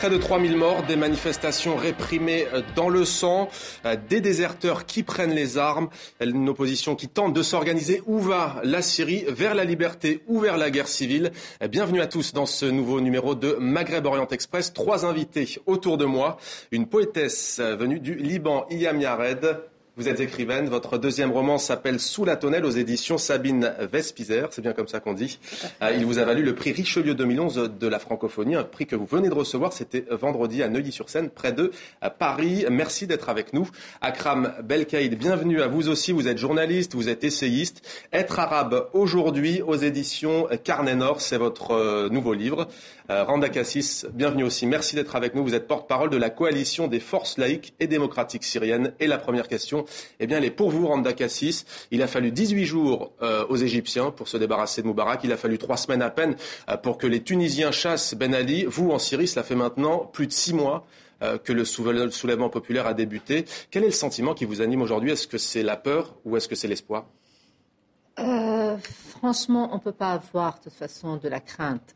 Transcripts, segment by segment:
Près de 3000 morts, des manifestations réprimées dans le sang, des déserteurs qui prennent les armes, une opposition qui tente de s'organiser. Où va la Syrie? Vers la liberté ou vers la guerre civile? Bienvenue à tous dans ce nouveau numéro de Maghreb Orient Express. 3 invités autour de moi. Une poétesse venue du Liban, Iyam Yared. Vous êtes écrivaine, votre deuxième roman s'appelle Sous la tonnelle aux éditions Sabine Vespizer, c'est bien comme ça qu'on dit. Il vous a valu le prix Richelieu 2011 de la francophonie, un prix que vous venez de recevoir, c'était vendredi à Neuilly-sur-Seine, près de Paris. Merci d'être avec nous. Akram Belkaïd, bienvenue à vous aussi, vous êtes journaliste, vous êtes essayiste. Être arabe aujourd'hui aux éditions Carnet Nord, c'est votre nouveau livre. Randa Kassis, bienvenue aussi, merci d'être avec nous. Vous êtes porte-parole de la coalition des forces laïques et démocratiques syriennes. Et la première question, eh bien, elle est pour vous, Randa Kassis. Il a fallu 18 jours aux Égyptiens pour se débarrasser de Moubarak. Il a fallu 3 semaines à peine pour que les Tunisiens chassent Ben Ali. Vous, en Syrie, cela fait maintenant plus de 6 mois que le soulèvement populaire a débuté. Quel est le sentiment qui vous anime aujourd'hui? Est-ce que c'est la peur ou est-ce que c'est l'espoir? Franchement, on ne peut pas avoir de toute façon de la crainte.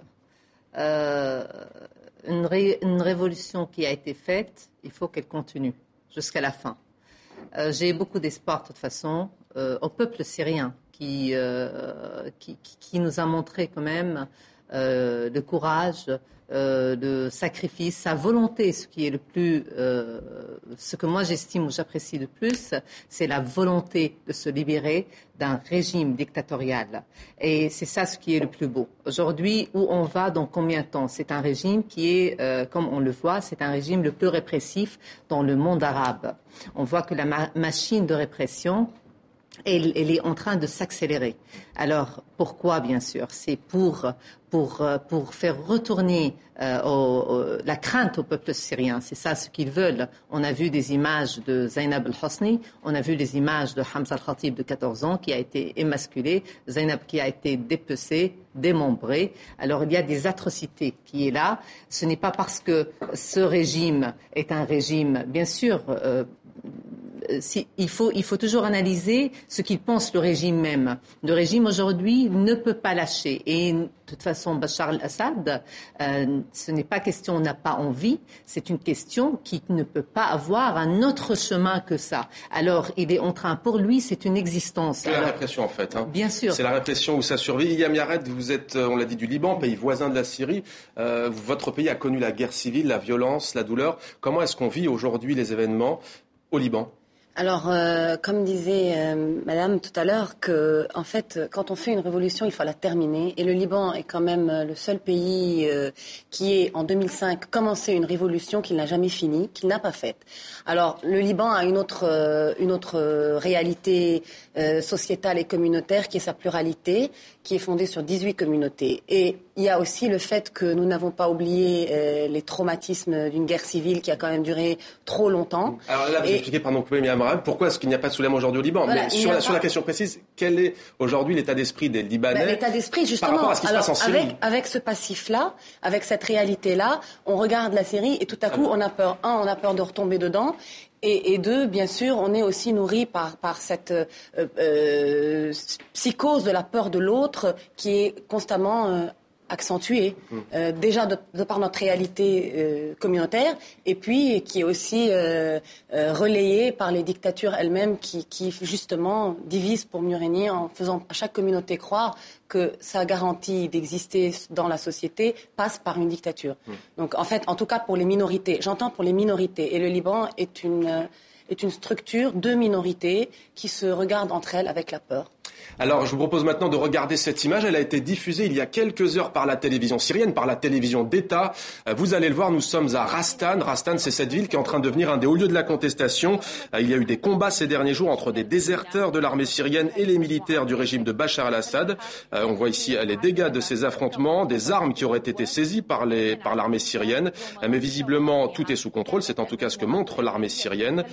Une révolution qui a été faite, il faut qu'elle continue jusqu'à la fin. J'ai beaucoup d'espoir de toute façon au peuple syrien qui nous a montré quand même le courage, le sacrifice, sa volonté. Ce qui est ce que moi j'estime ou j'apprécie le plus, c'est la volonté de se libérer d'un régime dictatorial. Et c'est ça ce qui est le plus beau. Aujourd'hui, où on va, dans combien de temps? C'est un régime qui est, comme on le voit, c'est un régime le plus répressif dans le monde arabe. On voit que la machine de répression, elle est en train de s'accélérer. Alors, pourquoi, bien sûr? C'est pour faire retourner la crainte au peuple syrien. C'est ça ce qu'ils veulent. On a vu des images de Zainab el-Hosni, on a vu les images de Hamza al-Khatib de 14 ans qui a été émasculé, Zainab qui a été dépecée, démembrée. Alors, il y a des atrocités qui est là. Ce n'est pas parce que ce régime est un régime, bien sûr, il faut toujours analyser ce qu'il pense le régime même. Le régime aujourd'hui ne peut pas lâcher. Et de toute façon, Bachar al-Assad, ce n'est pas question on n'a pas envie, c'est une question qui ne peut pas avoir un autre chemin que ça. Alors, il est en train, pour lui, c'est une existence. C'est la répression en fait. Bien sûr. C'est la répression où ça survit. Iyam Yared, vous êtes, on l'a dit, du Liban, pays voisin de la Syrie. Votre pays a connu la guerre civile, la violence, la douleur. Comment est-ce qu'on vit aujourd'hui les événements au Liban ? Alors, comme disait Madame tout à l'heure, que en fait, quand on fait une révolution, il faut la terminer. Et le Liban est quand même le seul pays qui est, en 2005, commencé une révolution qu'il n'a jamais finie, qu'il n'a pas faite. Alors, le Liban a une autre réalité sociétale et communautaire qui est sa pluralité, qui est fondée sur 18 communautés. Et il y a aussi le fait que nous n'avons pas oublié les traumatismes d'une guerre civile qui a quand même duré trop longtemps. Alors là, vous expliquez, pardon, pourquoi est-ce qu'il n'y a pas de soulèvement aujourd'hui au Liban? Voilà, mais sur la question précise, quel est aujourd'hui l'état d'esprit des Libanais l'état d'esprit, justement, par rapport à ce qui se passe en Syrie? Avec ce passif-là, avec cette réalité-là, on regarde la Syrie et tout à coup, on a peur. On a peur de retomber dedans. Et 2, bien sûr, on est aussi nourri par cette psychose de la peur de l'autre qui est constamment accentuée, déjà de par notre réalité communautaire, et puis qui est aussi relayée par les dictatures elles-mêmes qui justement divisent pour mieux régner en faisant à chaque communauté croire que sa garantie d'exister dans la société passe par une dictature. Donc en fait, en tout cas pour les minorités, j'entends pour les minorités, et le Liban est une structure de minorités qui se regardent entre elles avec la peur. Alors, je vous propose maintenant de regarder cette image. Elle a été diffusée il y a quelques heures par la télévision syrienne, par la télévision d'État. Vous allez le voir, nous sommes à Rastan. Rastan, c'est cette ville qui est en train de devenir un des hauts lieux de la contestation. Il y a eu des combats ces derniers jours entre des déserteurs de l'armée syrienne et les militaires du régime de Bachar al-Assad. On voit ici les dégâts de ces affrontements, des armes qui auraient été saisies par l'armée syrienne. Mais visiblement, tout est sous contrôle. C'est en tout cas ce que montre l'armée syrienne.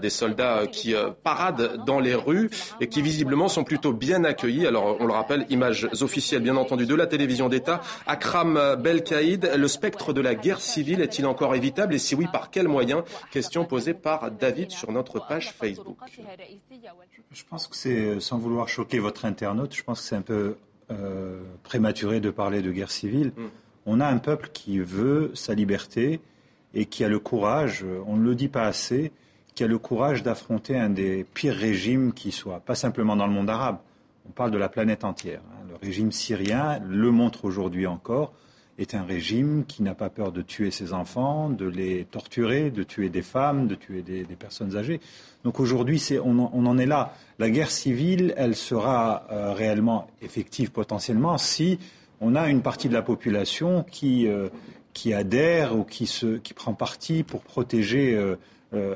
Des soldats qui paradent dans les rues et qui visiblement sont plutôt bien accueillis. Alors, on le rappelle, images officielles, bien entendu, de la télévision d'État. Akram Belkaïd, le spectre de la guerre civile est-il encore évitable? Et si oui, par quels moyens? Question posée par David sur notre page Facebook. Je pense que c'est, sans vouloir choquer votre internaute, je pense que c'est un peu prématuré de parler de guerre civile. On a un peuple qui veut sa liberté et qui a le courage, on ne le dit pas assez, qui a le courage d'affronter un des pires régimes qui soit, pas simplement dans le monde arabe, on parle de la planète entière. Le régime syrien le montre aujourd'hui encore, est un régime qui n'a pas peur de tuer ses enfants, de les torturer, de tuer des femmes, de tuer des personnes âgées. Donc aujourd'hui, on en est là. La guerre civile, elle sera réellement effective potentiellement si on a une partie de la population qui adhère ou qui prend parti pour protéger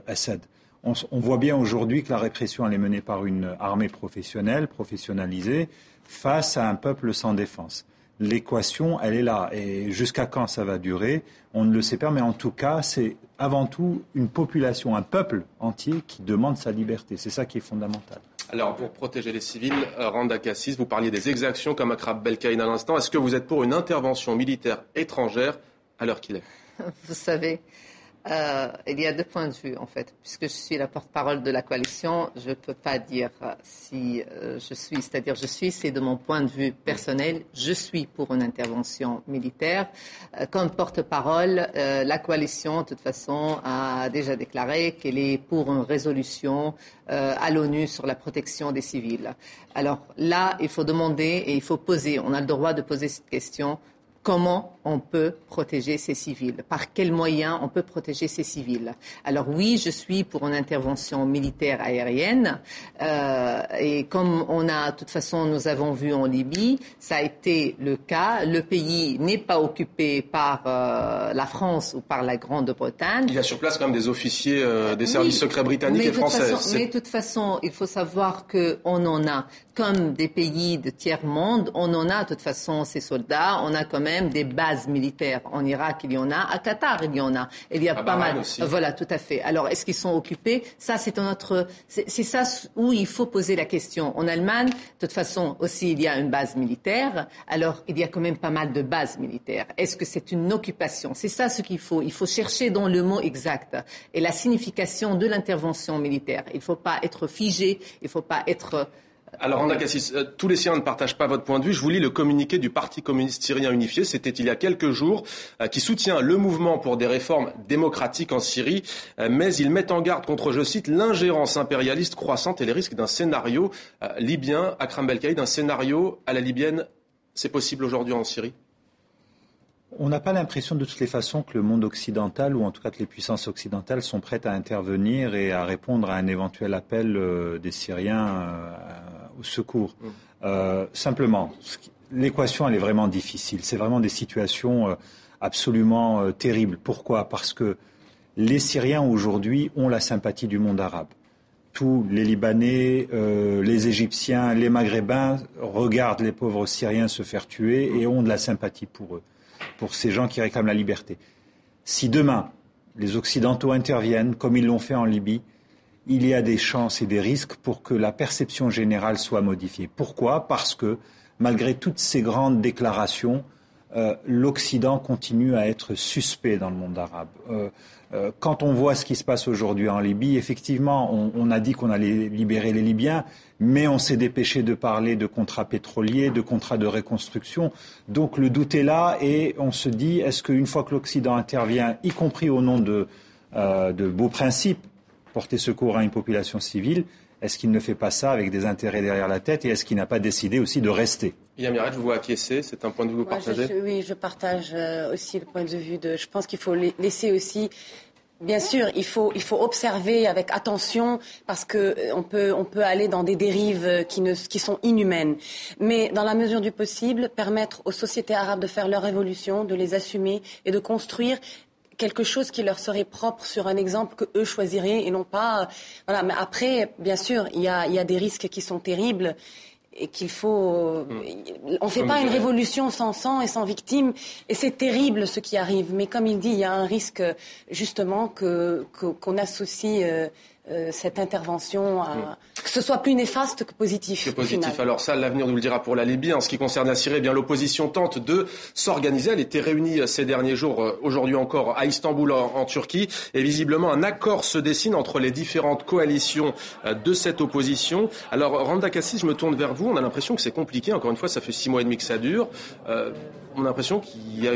Assad. On voit bien aujourd'hui que la répression elle est menée par une armée professionnalisée, face à un peuple sans défense. L'équation, elle est là. Et jusqu'à quand ça va durer, on ne le sait pas. Mais en tout cas, c'est avant tout une population, un peuple entier qui demande sa liberté. C'est ça qui est fondamental. Alors, pour protéger les civils, Randa Kassis, vous parliez des exactions comme Akrab Belkaïn à l'instant. Est-ce que vous êtes pour une intervention militaire étrangère à l'heure qu'il est ? Vous savez, il y a deux points de vue, en fait. Puisque je suis la porte-parole de la coalition, je ne peux pas dire si je suis. C'est-à-dire, c'est de mon point de vue personnel, je suis pour une intervention militaire. Comme porte-parole, la coalition, de toute façon, a déjà déclaré qu'elle est pour une résolution à l'ONU sur la protection des civils. Alors là, il faut demander et il faut poser, on a le droit de poser cette question. Comment on peut protéger ces civils ? Par quels moyens on peut protéger ces civils ? Alors oui, je suis pour une intervention militaire aérienne. Et comme de toute façon, nous avons vu en Libye, ça a été le cas. Le pays n'est pas occupé par la France ou par la Grande-Bretagne. Il y a sur place quand même des officiers des services secrets britanniques et français. Mais de toute façon, il faut savoir qu'on en a, comme des pays de tiers-monde, on en a de toute façon ces soldats, on a quand même des bases militaires. En Irak, il y en a. À Qatar, il y en a. Il y a pas mal. Aussi. Voilà, tout à fait. Alors, est-ce qu'ils sont occupés ? Ça, c'est ça où il faut poser la question. En Allemagne, de toute façon, aussi, il y a une base militaire. Alors, il y a quand même pas mal de bases militaires. Est-ce que c'est une occupation ? C'est ça ce qu'il faut. Il faut chercher dans le mot exact et la signification de l'intervention militaire. Il ne faut pas être figé. Il ne faut pas être... Alors, Randa Kassis, tous les Syriens ne partagent pas votre point de vue. Je vous lis le communiqué du Parti communiste syrien unifié, c'était il y a quelques jours, qui soutient le mouvement pour des réformes démocratiques en Syrie, mais il met en garde contre, je cite, l'ingérence impérialiste croissante et les risques d'un scénario libyen, Akram Belkaïd, d'un scénario à la libyenne. C'est possible aujourd'hui en Syrie ? On n'a pas l'impression de toutes les façons que le monde occidental, ou en tout cas que les puissances occidentales, sont prêtes à intervenir et à répondre à un éventuel appel des Syriens au secours. Simplement, l'équation, elle est vraiment difficile. C'est vraiment des situations absolument terribles. Pourquoi ? Parce que les Syriens, aujourd'hui, ont la sympathie du monde arabe. Tous les Libanais, les Égyptiens, les Maghrébins regardent les pauvres Syriens se faire tuer et ont de la sympathie pour eux, pour ces gens qui réclament la liberté. Si demain, les Occidentaux interviennent, comme ils l'ont fait en Libye, il y a des chances et des risques pour que la perception générale soit modifiée. Pourquoi ? Parce que, malgré toutes ces grandes déclarations, l'Occident continue à être suspect dans le monde arabe. Quand on voit ce qui se passe aujourd'hui en Libye, effectivement, on a dit qu'on allait libérer les Libyens, mais on s'est dépêché de parler de contrats pétroliers, de contrats de reconstruction. Donc le doute est là et on se dit, est-ce qu'une fois que l'Occident intervient, y compris au nom de beaux principes, porter secours à une population civile, est-ce qu'il ne fait pas ça avec des intérêts derrière la tête et est-ce qu'il n'a pas décidé aussi de rester ? Iyam Yaraj, vous vous acquiescez, c'est un point de vue que vous partagez ? Oui, je partage aussi le point de vue je pense qu'il faut laisser aussi... Bien sûr, il faut observer avec attention parce que on peut aller dans des dérives qui sont inhumaines. Mais dans la mesure du possible, permettre aux sociétés arabes de faire leur évolution, de les assumer et de construire quelque chose qui leur serait propre sur un exemple que eux choisiraient et non pas. Voilà. Mais après, bien sûr, il y a des risques qui sont terribles. Et qu'il faut... On ne fait pas une révolution sans sang et sans victimes. Et c'est terrible ce qui arrive. Mais comme il dit, il y a un risque justement qu'on associe cette intervention que ce soit plus néfaste que positif. Que positif. Alors ça, l'avenir nous le dira pour la Libye. En ce qui concerne la Syrie, eh bien, l'opposition tente de s'organiser. Elle était réunie ces derniers jours, aujourd'hui encore, à Istanbul, en Turquie. Et visiblement, un accord se dessine entre les différentes coalitions de cette opposition. Alors, Randa Kassis, je me tourne vers vous. On a l'impression que c'est compliqué. Encore une fois, ça fait 6 mois et demi que ça dure. On a l'impression qu'il y a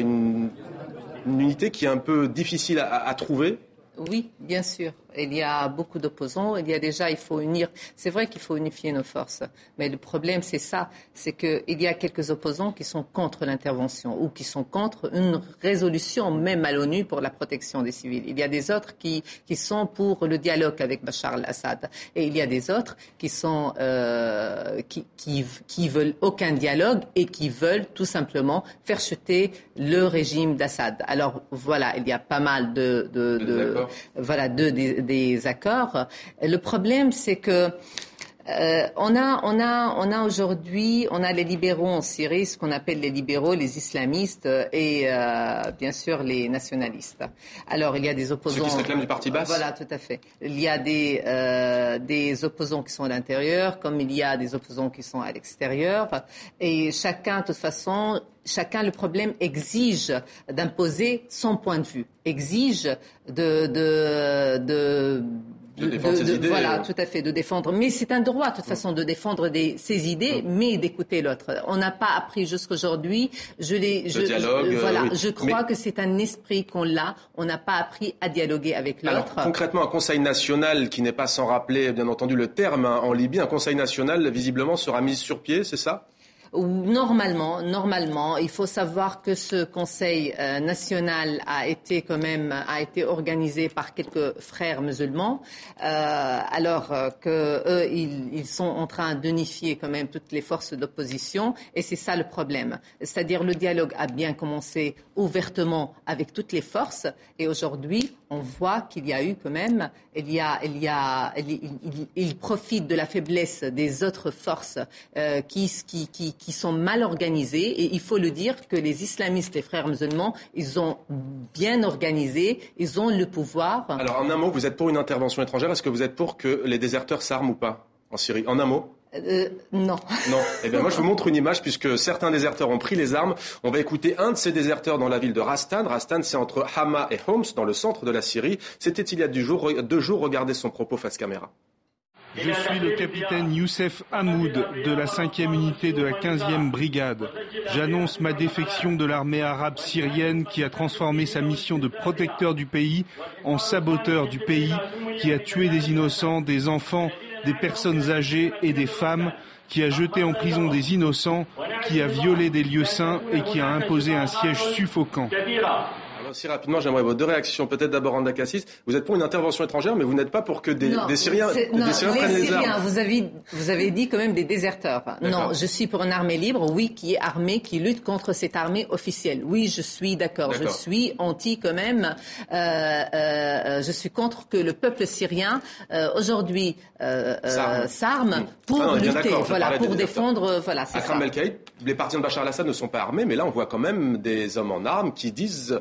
une unité qui est un peu difficile à trouver. Oui, bien sûr. Il y a beaucoup d'opposants. Il faut unir. C'est vrai qu'il faut unifier nos forces. Mais le problème, c'est ça. C'est qu'il y a quelques opposants qui sont contre l'intervention ou qui sont contre une résolution, même à l'ONU, pour la protection des civils. Il y a des autres qui sont pour le dialogue avec Bachar al-Assad. Et il y a des autres qui sont, qui veulent aucun dialogue et qui veulent tout simplement faire chuter le régime d'Assad. Alors, voilà, il y a pas mal des accords. Le problème, c'est que on a aujourd'hui, on a les libéraux en Syrie, ce qu'on appelle les libéraux, les islamistes et bien sûr les nationalistes. Alors il y a des opposants. Ceux qui se réclament du parti basse. Voilà, tout à fait. Il y a des opposants qui sont à l'intérieur, comme il y a des opposants qui sont à l'extérieur. Et chacun, de toute façon, le problème exige d'imposer son point de vue, exige de défendre ses idées. Voilà, tout à fait, de défendre. Mais c'est un droit, de toute façon, de défendre ses idées, mais d'écouter l'autre. On n'a pas appris jusqu'aujourd'hui. Je crois que c'est un esprit qu'on l'a. On n'a pas appris à dialoguer avec l'autre. Alors, concrètement, un conseil national qui n'est pas sans rappeler, bien entendu, le terme en Libye, un conseil national, visiblement, sera mis sur pied, c'est ça ? Normalement, il faut savoir que ce conseil national a été organisé par quelques frères musulmans, alors que eux, ils sont en train d'unifier quand même toutes les forces d'opposition, et c'est ça le problème. C'est-à-dire le dialogue a bien commencé ouvertement avec toutes les forces, et aujourd'hui, on voit qu'il y a eu quand même, il profite de la faiblesse des autres forces qui sont mal organisées, et il faut le dire que les islamistes, les frères musulmans, ils ont bien organisé, ils ont le pouvoir. Alors en un mot, vous êtes pour une intervention étrangère, est-ce que vous êtes pour que les déserteurs s'arment ou pas en Syrie ? En un mot ? Non. Non. Eh bien, moi, je vous montre une image puisque certains déserteurs ont pris les armes. On va écouter un de ces déserteurs dans la ville de Rastan. Rastan, c'est entre Hama et Homs, dans le centre de la Syrie. C'était il y a 2 jours. Regardez son propos face caméra. Je suis le capitaine Youssef Hamoud de la 5e unité de la 15e brigade. J'annonce ma défection de l'armée arabe syrienne qui a transformé sa mission de protecteur du pays en saboteur du pays, qui a tué des innocents, des enfants, des personnes âgées et des femmes, qui a jeté en prison des innocents, qui a violé des lieux saints et qui a imposé un siège suffocant. Alors aussi rapidement, j'aimerais vos 2 réactions. Peut-être d'abord Randa Kassis. Vous êtes pour une intervention étrangère, mais vous n'êtes pas pour que des Syriens prennent les armes. Vous avez dit quand même des déserteurs. Non, je suis pour une armée libre, oui, qui est armée, qui lutte contre cette armée officielle. Oui, je suis d'accord. Je suis anti quand même. Je suis contre que le peuple syrien aujourd'hui s'arme pour lutter, pour défendre. Voilà, c'est ça. Belkaïd, les partisans de Bachar al-Assad ne sont pas armés, mais là on voit quand même des hommes en armes qui disent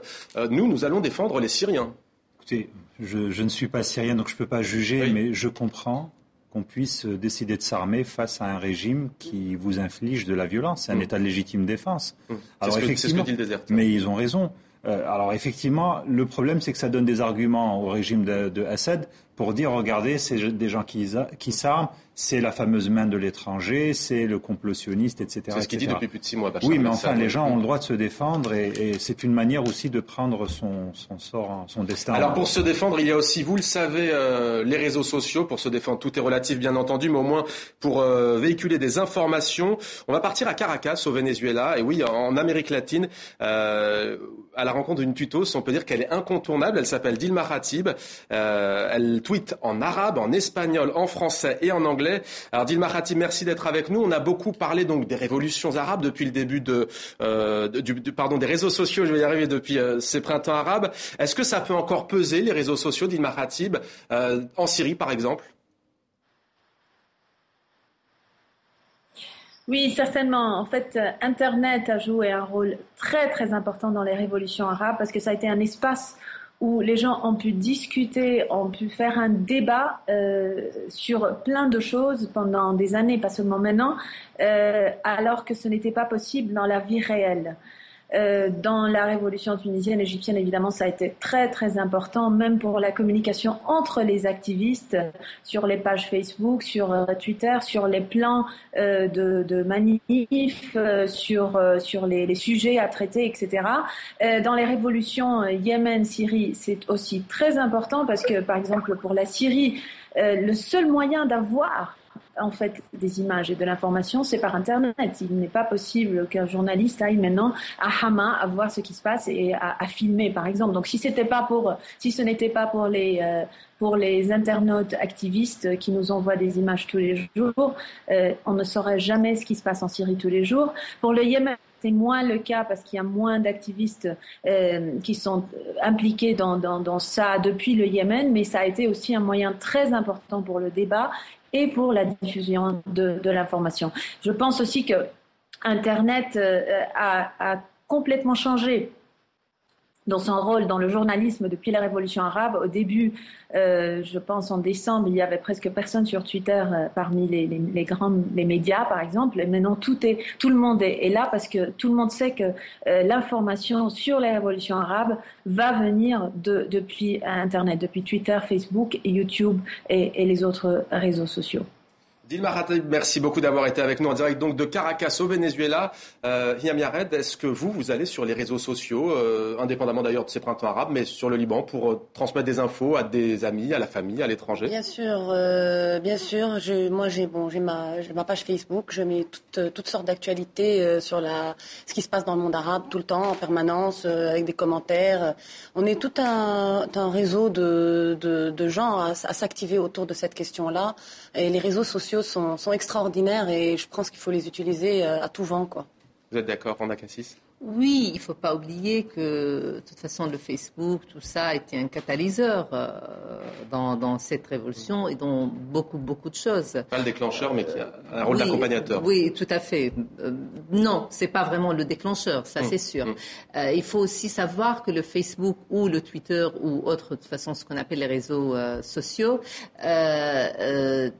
nous allons défendre les Syriens. Écoutez, je ne suis pas syrien, donc je ne peux pas juger, mais je comprends qu'on puisse décider de s'armer face à un régime qui vous inflige de la violence. C'est un état de légitime défense. Alors, c'est ce que dit le déserteur. Mais ils ont raison. Alors effectivement, le problème, c'est que ça donne des arguments au régime de Assad pour dire, regardez, c'est des gens qui s'arment, c'est la fameuse main de l'étranger, c'est le complot sioniste, etc. C'est ce qu'il dit depuis plus de 6 mois. Bachar oui, mais enfin, les gens ont le droit de se défendre et c'est une manière aussi de prendre son sort, son destin. Alors pour se défendre, il y a aussi, vous le savez, les réseaux sociaux. Pour se défendre, tout est relatif, bien entendu, mais au moins pour véhiculer des informations. On va partir à Caracas, au Venezuela, et oui, en Amérique latine, à la rencontre d'une tuteuse. On peut dire qu'elle est incontournable. Elle s'appelle Dilma Khatib. Elle tweet en arabe, en espagnol, en français et en anglais. Alors Dilma Khatib, merci d'être avec nous. On a beaucoup parlé donc des révolutions arabes depuis le début des réseaux sociaux. Je vais y arriver depuis ces printemps arabes. Est-ce que ça peut encore peser les réseaux sociaux, Dilma Khatib, en Syrie par exemple? Oui, certainement. En fait, Internet a joué un rôle très, très important dans les révolutions arabes parce que ça a été un espace où les gens ont pu discuter, ont pu faire un débat sur plein de choses pendant des années, pas seulement maintenant, alors que ce n'était pas possible dans la vie réelle. Dans la révolution tunisienne, égyptienne, évidemment, ça a été très, très important, même pour la communication entre les activistes sur les pages Facebook, sur Twitter, sur les plans de manifs, sur les sujets à traiter, etc. Dans les révolutions Yémen, Syrie, c'est aussi très important parce que, par exemple, pour la Syrie, le seul moyen d'avoir en fait des images et de l'information, c'est par Internet. Il n'est pas possible qu'un journaliste aille maintenant à Hama à voir ce qui se passe et à filmer, par exemple. Donc si ce n'était pas pour les internautes activistes qui nous envoient des images tous les jours, on ne saurait jamais ce qui se passe en Syrie tous les jours. Pour le Yémen, c'est moins le cas parce qu'il y a moins d'activistes qui sont impliqués dans ça depuis le Yémen, mais ça a été aussi un moyen très important pour le débat et pour la diffusion de l'information. Je pense aussi que Internet a complètement changé dans son rôle dans le journalisme depuis la Révolution arabe. Au début, je pense en décembre, il y avait presque personne sur Twitter parmi les médias, par exemple. Et maintenant, tout le monde est là parce que tout le monde sait que l'information sur la Révolution arabe va venir depuis Internet, depuis Twitter, Facebook, YouTube et les autres réseaux sociaux. Dilma Ratib, merci beaucoup d'avoir été avec nous en direct donc de Caracas au Venezuela. Hiam Yared, est-ce que vous allez sur les réseaux sociaux, indépendamment d'ailleurs de ces printemps arabes, mais sur le Liban pour transmettre des infos à des amis, à la famille, à l'étranger? Bien sûr. J'ai ma page Facebook. Je mets toutes sortes d'actualités sur ce qui se passe dans le monde arabe tout le temps, en permanence, avec des commentaires. On est tout un réseau de gens à s'activer autour de cette question-là. Et les réseaux sociaux sont extraordinaires et je pense qu'il faut les utiliser à tout vent, quoi. Vous êtes d'accord, Randa Kassis? Oui, il ne faut pas oublier que, de toute façon, le Facebook, tout ça a été un catalyseur dans cette révolution et dans beaucoup de choses. Pas le déclencheur, mais qui a un rôle d'accompagnateur. Oui, tout à fait. Non, c'est pas vraiment le déclencheur, ça c'est sûr. Il faut aussi savoir que le Facebook ou le Twitter ou autre, de toute façon, ce qu'on appelle les réseaux sociaux, aident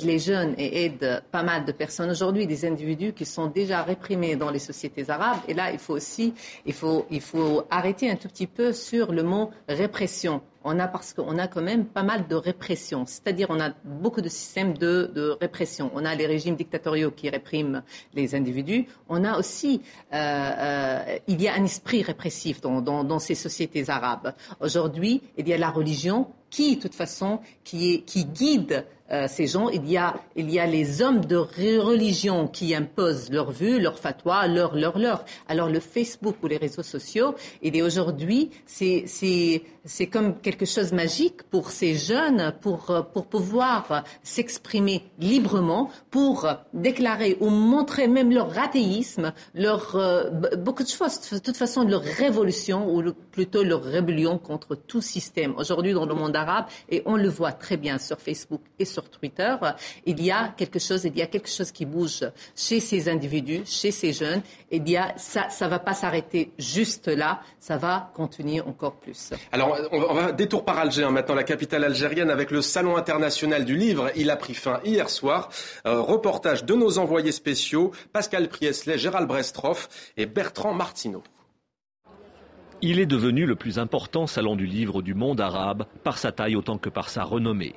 les jeunes et aident pas mal de personnes aujourd'hui, des individus qui sont déjà réprimés dans les sociétés arabes. Et là, il faut arrêter un tout petit peu sur le mot répression. Parce qu'on a quand même pas mal de répression. C'est-à-dire, on a beaucoup de systèmes de répression. On a les régimes dictatoriaux qui répriment les individus. On a aussi, il y a un esprit répressif dans ces sociétés arabes. Aujourd'hui, il y a la religion qui, de toute façon, qui guide ces gens. Il y a les hommes de religion qui imposent leur vue, leur fatwa, leur. Alors le Facebook ou les réseaux sociaux, aujourd'hui, c'est comme quelque chose de magique pour ces jeunes, pour pouvoir s'exprimer librement, pour déclarer ou montrer même leur athéisme, beaucoup de choses, de toute façon leur révolution ou plutôt leur rébellion contre tout système. Aujourd'hui, dans le monde arabe, et on le voit très bien sur Facebook et sur Twitter, il y a quelque chose qui bouge chez ces individus, chez ces jeunes. Ça va pas s'arrêter juste là, ça va continuer encore plus. Alors, on va détour par Alger, maintenant la capitale algérienne, avec le Salon international du livre. Il a pris fin hier soir. Reportage de nos envoyés spéciaux, Pascal Priestley, Gérald Brestroff et Bertrand Martineau. Il est devenu le plus important salon du livre du monde arabe, par sa taille autant que par sa renommée.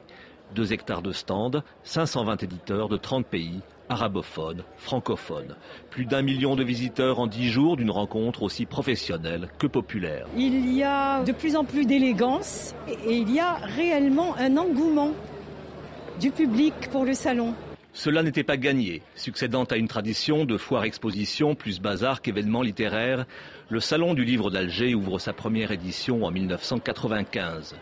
2 hectares de stands, 520 éditeurs de 30 pays, arabophones, francophones. Plus d'1 million de visiteurs en 10 jours d'une rencontre aussi professionnelle que populaire. Il y a de plus en plus d'élégance et il y a réellement un engouement du public pour le salon. Cela n'était pas gagné. Succédant à une tradition de foire-exposition plus bazar qu'événement littéraire, le Salon du livre d'Alger ouvre sa première édition en 1995.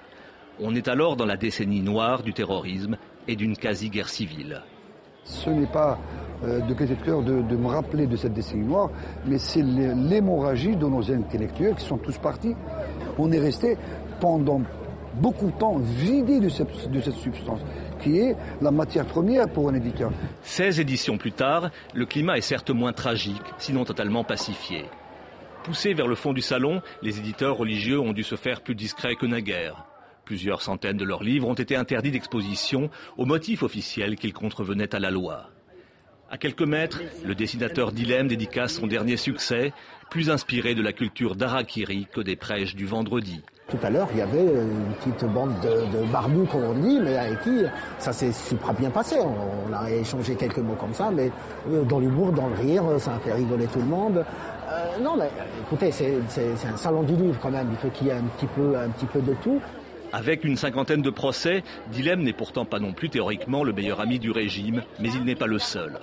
On est alors dans la décennie noire du terrorisme et d'une quasi-guerre civile. Ce n'est pas de gaieté de cœur de me rappeler de cette décennie noire, mais c'est l'hémorragie de nos intellectuels qui sont tous partis. On est resté pendant beaucoup de temps vidé de cette substance, qui est la matière première pour un éditeur. 16 éditions plus tard, le climat est certes moins tragique, sinon totalement pacifié. Poussés vers le fond du salon, les éditeurs religieux ont dû se faire plus discrets que naguère. Plusieurs centaines de leurs livres ont été interdits d'exposition au motif officiel qu'ils contrevenaient à la loi. À quelques mètres, le dessinateur Dilem dédicace son dernier succès, plus inspiré de la culture d'Harakiri que des prêches du vendredi. Tout à l'heure, il y avait une petite bande de barbus, comme on dit, mais avec qui ça s'est super bien passé. On a échangé quelques mots comme ça, mais dans l'humour, dans le rire, ça a fait rigoler tout le monde. Non, mais écoutez, c'est un salon du livre quand même, il faut qu'il y ait un petit peu de tout. Avec une cinquantaine de procès, Dilem n'est pourtant pas non plus théoriquement le meilleur ami du régime, mais il n'est pas le seul.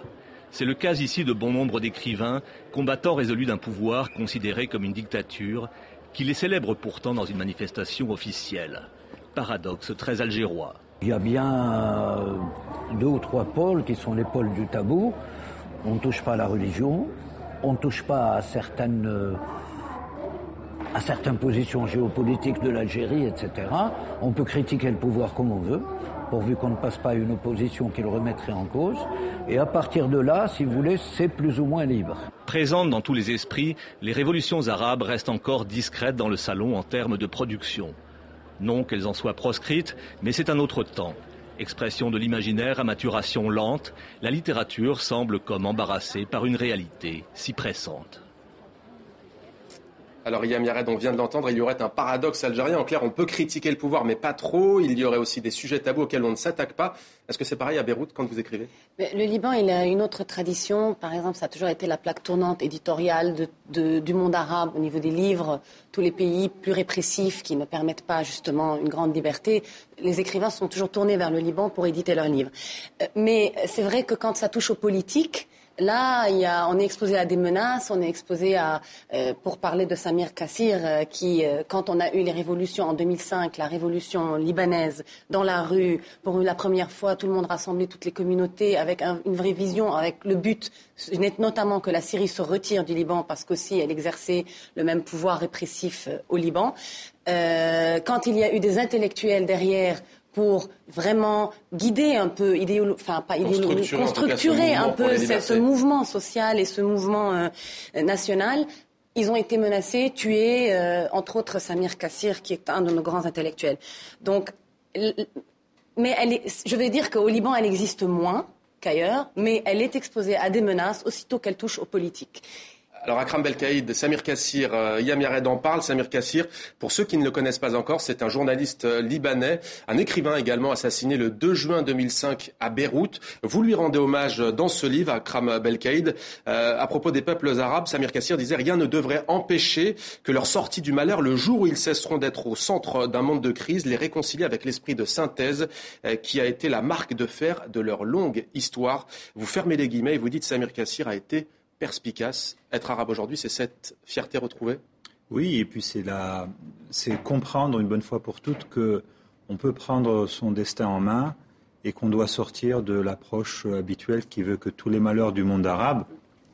C'est le cas ici de bon nombre d'écrivains, combattants résolus d'un pouvoir considéré comme une dictature, qui les célèbre pourtant dans une manifestation officielle. Paradoxe très algérois. Il y a bien 2 ou 3 pôles qui sont les pôles du tabou. On ne touche pas à la religion, on ne touche pas à certaines positions géopolitiques de l'Algérie, etc. On peut critiquer le pouvoir comme on veut, pourvu qu'on ne passe pas une opposition qui le remettrait en cause. Et à partir de là, si vous voulez, c'est plus ou moins libre. Présentes dans tous les esprits, les révolutions arabes restent encore discrètes dans le salon en termes de production. Non qu'elles en soient proscrites, mais c'est un autre temps. Expression de l'imaginaire à maturation lente, la littérature semble comme embarrassée par une réalité si pressante. Alors Yam Yared, on vient de l'entendre, il y aurait un paradoxe algérien. En clair, on peut critiquer le pouvoir, mais pas trop. Il y aurait aussi des sujets tabous auxquels on ne s'attaque pas. Est-ce que c'est pareil à Beyrouth quand vous écrivez ? Mais le Liban, il a une autre tradition. Par exemple, ça a toujours été la plaque tournante éditoriale du monde arabe au niveau des livres. Tous les pays plus répressifs qui ne permettent pas justement une grande liberté, les écrivains sont toujours tournés vers le Liban pour éditer leurs livres. Mais c'est vrai que quand ça touche aux politiques, là, on est exposé à des menaces, on est exposé pour parler de Samir Kassir, qui, quand on a eu les révolutions en 2005, la révolution libanaise, dans la rue, pour la première fois, tout le monde rassemblé, toutes les communautés, avec une vraie vision, avec le but, notamment que la Syrie se retire du Liban, parce qu'aussi elle exerçait le même pouvoir répressif au Liban. Quand il y a eu des intellectuels derrière, pour vraiment guider un peu, structurer un peu ce mouvement social et ce mouvement national. Ils ont été menacés, tués, entre autres Samir Kassir, qui est un de nos grands intellectuels. Donc, mais je vais dire qu'au Liban, elle existe moins qu'ailleurs, mais elle est exposée à des menaces aussitôt qu'elle touche aux politiques. Alors Akram Belkaïd, Samir Kassir, Yam Yared en parle. Samir Kassir, pour ceux qui ne le connaissent pas encore, c'est un journaliste libanais, un écrivain également assassiné le 2 juin 2005 à Beyrouth. Vous lui rendez hommage dans ce livre, Akram Belkaïd. À propos des peuples arabes, Samir Kassir disait « Rien ne devrait empêcher que leur sortie du malheur, le jour où ils cesseront d'être au centre d'un monde de crise, les réconcilier avec l'esprit de synthèse qui a été la marque de fer de leur longue histoire. » Vous fermez les guillemets et vous dites « Samir Kassir a été perspicace. Être arabe aujourd'hui, c'est cette fierté retrouvée ? Oui, et puis c'est comprendre une bonne fois pour toutes qu'on peut prendre son destin en main et qu'on doit sortir de l'approche habituelle qui veut que tous les malheurs du monde arabe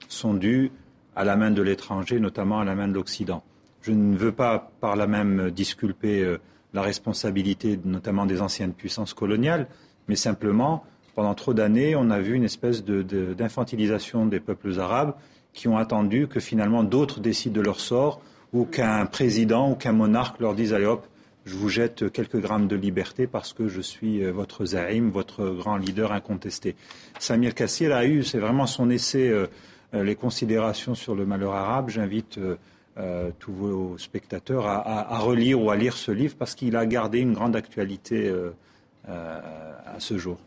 sont dus à la main de l'étranger, notamment à la main de l'Occident. Je ne veux pas par là même disculper la responsabilité notamment des anciennes puissances coloniales, mais simplement pendant trop d'années, on a vu une espèce d'infantilisation des peuples arabes qui ont attendu que finalement d'autres décident de leur sort ou qu'un président ou qu'un monarque leur dise « Allez hop, je vous jette quelques grammes de liberté parce que je suis votre zaïm, votre grand leader incontesté ». Samir Kassir a eu, c'est vraiment son essai, les considérations sur le malheur arabe. J'invite tous vos spectateurs à relire ou à lire ce livre parce qu'il a gardé une grande actualité à ce jour.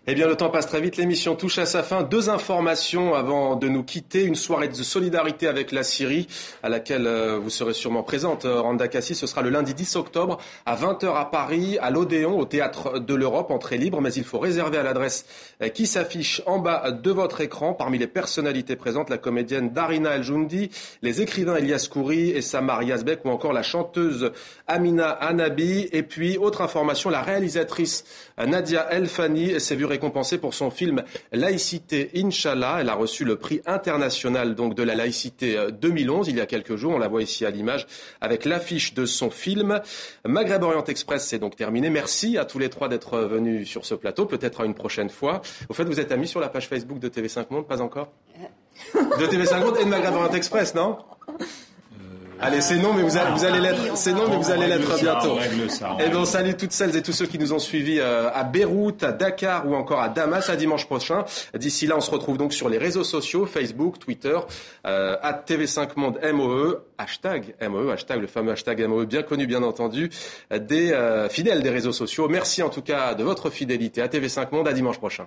Eh bien, le temps passe très vite, l'émission touche à sa fin. 2 informations avant de nous quitter. Une soirée de solidarité avec la Syrie, à laquelle vous serez sûrement présente, Randa Kassi. Ce sera le lundi 10 octobre, à 20h à Paris, à l'Odéon, au Théâtre de l'Europe, entrée libre. Mais il faut réserver à l'adresse qui s'affiche en bas de votre écran. Parmi les personnalités présentes, la comédienne Darina El Joundi, les écrivains Elias Khoury et Samar Yazbek, ou encore la chanteuse Amina Hanabi. Et puis, autre information, la réalisatrice Nadia El Fani s'est vue récompensée pour son film Laïcité Inch'Allah. Elle a reçu le prix international donc de la laïcité 2011, il y a quelques jours. On la voit ici à l'image avec l'affiche de son film. Maghreb Orient Express, c'est donc terminé. Merci à tous les 3 d'être venus sur ce plateau, peut-être à une prochaine fois. Au fait, vous êtes amis sur la page Facebook de TV5 Monde, pas encore ? De TV5 Monde et de Maghreb Orient Express, non ? Allez, c'est non, mais vous allez l'être. C'est non, mais vous allez l'être bientôt. Et bien, on salue toutes celles et tous ceux qui nous ont suivis à Beyrouth, à Dakar ou encore à Damas. À dimanche prochain. D'ici là, on se retrouve donc sur les réseaux sociaux, Facebook, Twitter, @TV5 Monde MOE, hashtag MOE, le fameux hashtag MOE, bien connu, bien entendu, des fidèles des réseaux sociaux. Merci en tout cas de votre fidélité à TV5 Monde. À dimanche prochain.